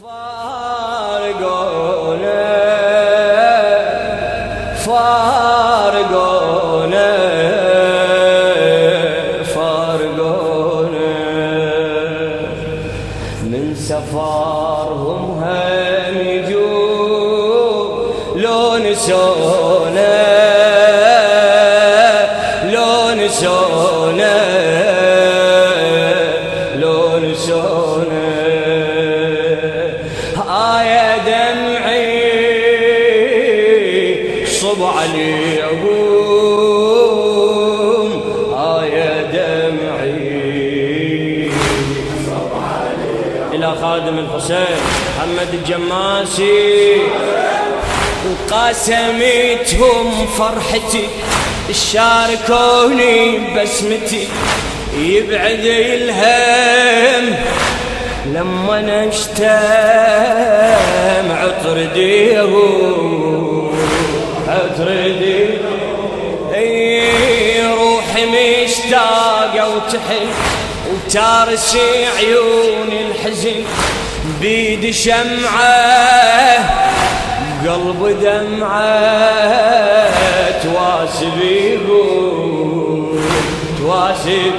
فارقونا فارقونا فارقونا من سفرهم هم يجون لو نسونا لو نسونا لو نسونا يا دمعي صب عليهم يا دمعي صب عليهم إلى خادم الحسين محمد الجماسي قاسمتهم فرحتي شاركوني بسمتي يبعد الهم لما نشتم عطر ديهم عطر ديهم روحي مشتاقة وتحن وتارسي عيون الحزن بيد شمعة قلب دمعة تواسبيهم تواسب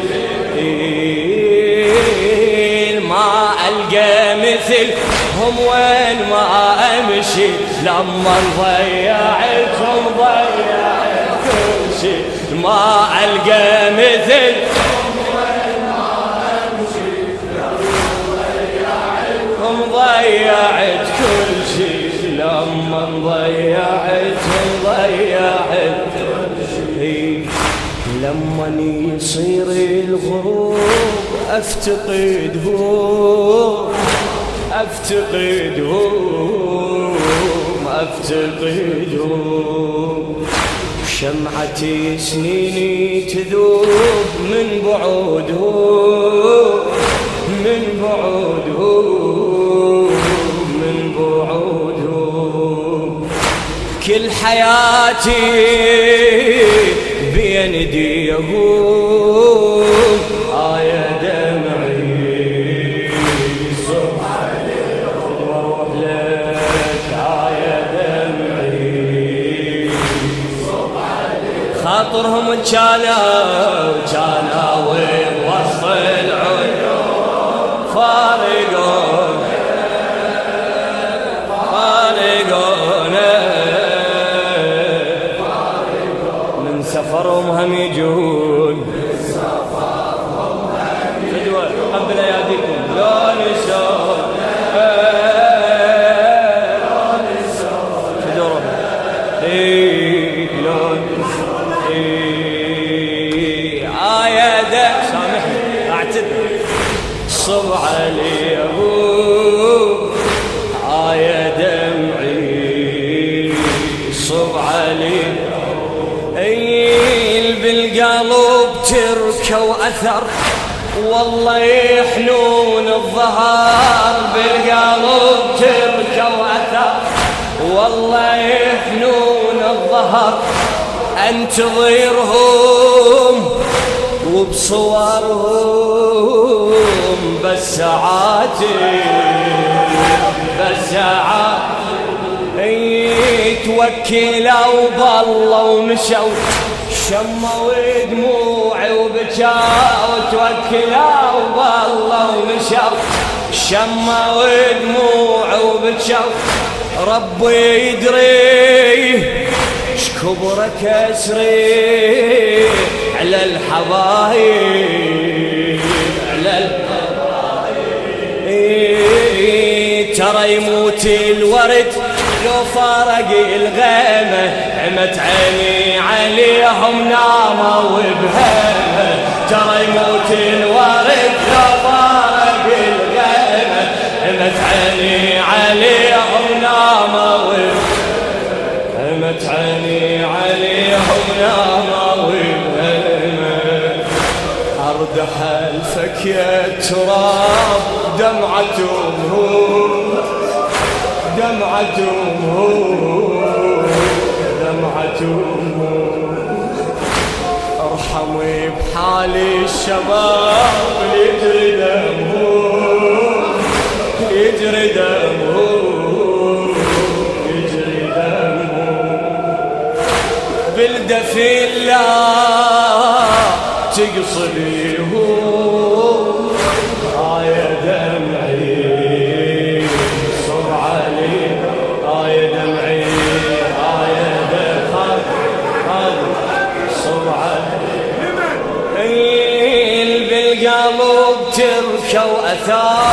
ما ألقى مثلهم وين ما أمشي لما ضيعتهم ضيعت كل شي ما ألقى مثلهم وين ما أمشي لما ضيعت كل شي لما ضيعتهم ضيعت كل شي لما يصير الغروب أفتقدهم أفتقدهم أفتقدهم شمعتي سنيني تذوب من بعودهم من بعودهم من بعودهم كل حياتي بين ايديهم يا دمعي صب عليهم واروح لك يا دمعي صب عليهم خاطرهم كانوا وسط العيون فارقونا من سفرهم هم يجون فدوى قبل اياديكم لو نسون فدوى لو نسون يا دم سامحني اعتذر صب عليهم يا دمعي صب عليهم بالقلب تركه واثر والله يحنون الظهر بالقلب تركه واثر والله يحنون الظهر انتظرهم وبصورهم بس ساعاتي بس ساعاتي توكلوا بالله ومشوا شموا دموعي وبكاوا توكلوا بالله ومشوا شموا دموعي وبكاوا ربي يدري شكبر كسري على الحبايب على الحبايب ترى يموت الورد لو فارق الغيمة عمت عيني عليهم ناموا وبهمة ترى يموت الورد لو فارق الغيمة عمت عيني عليهم ناموا وبهمة عمت عيني عليهم ناموا وبهمة أرض حلفك يا تراب دمعتهم دمعتهم ارحمي بحالي الشباب يجري دمهم يجري دمه يجري دمه بالدفن لا تقصريه يا دمعي صب علي يا دمعي يا دمعي صب علي بالقلب تركه وأثار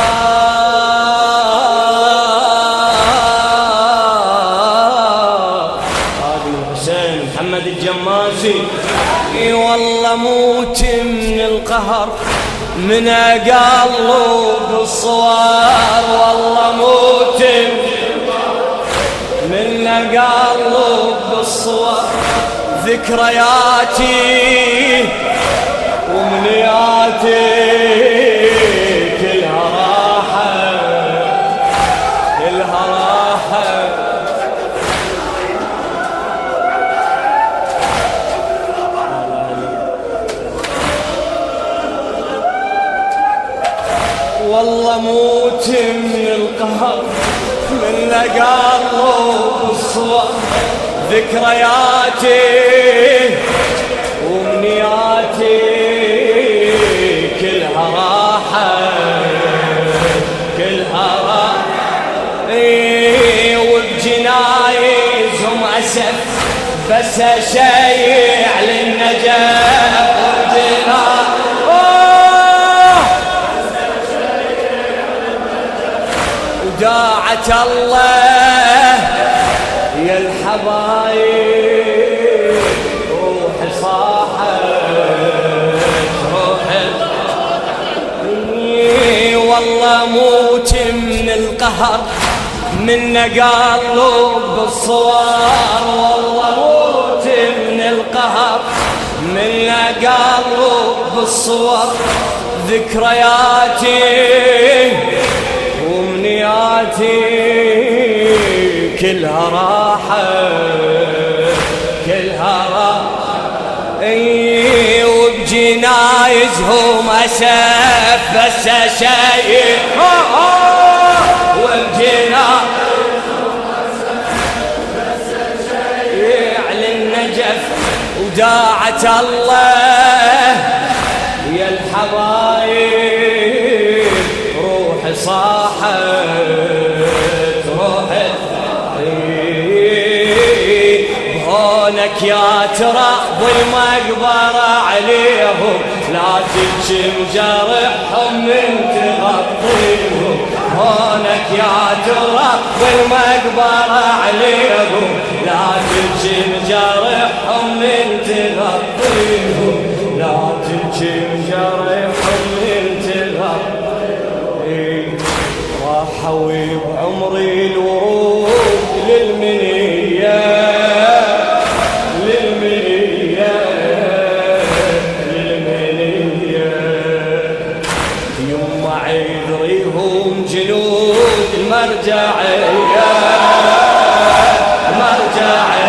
هذا الحسين محمد الجماسي والله موت من القهر من قلب الصوار والله موت من قلب الصوار ذكرياتي ومنياتي كلها راحة كلها راحة والله موت من القهر من قلب الصور ذكرياتي ومنياتي كلها راحة كلها راحة وبجنايزهم أسف بس أشيع للنجاة وداعة الله يا الحبايب روحي صاحت روحي والله موت من القهر من قلب الصوار والله موت من القهر من قلب الصور ذكرياتي ومنياتي كلها راحة كلها راحة وبجنايزهم أسف بس شيء وبجنايزهم بس شيء على النجف وداعة الله يا الحبايب روحي صاحت روحي بهونك يا تراب المقبرة عليهم لا تبكي مجرحهم من تغطيهم هونك يا تراب المقبرة عليهم لا تبكي مجرحهم من تغطيهم لا تبكي مجرحهم من تغطيهم راحوا بعمري الورود للمنية للمنية للمنية يما عذريهم جنود المرجعية مرجعية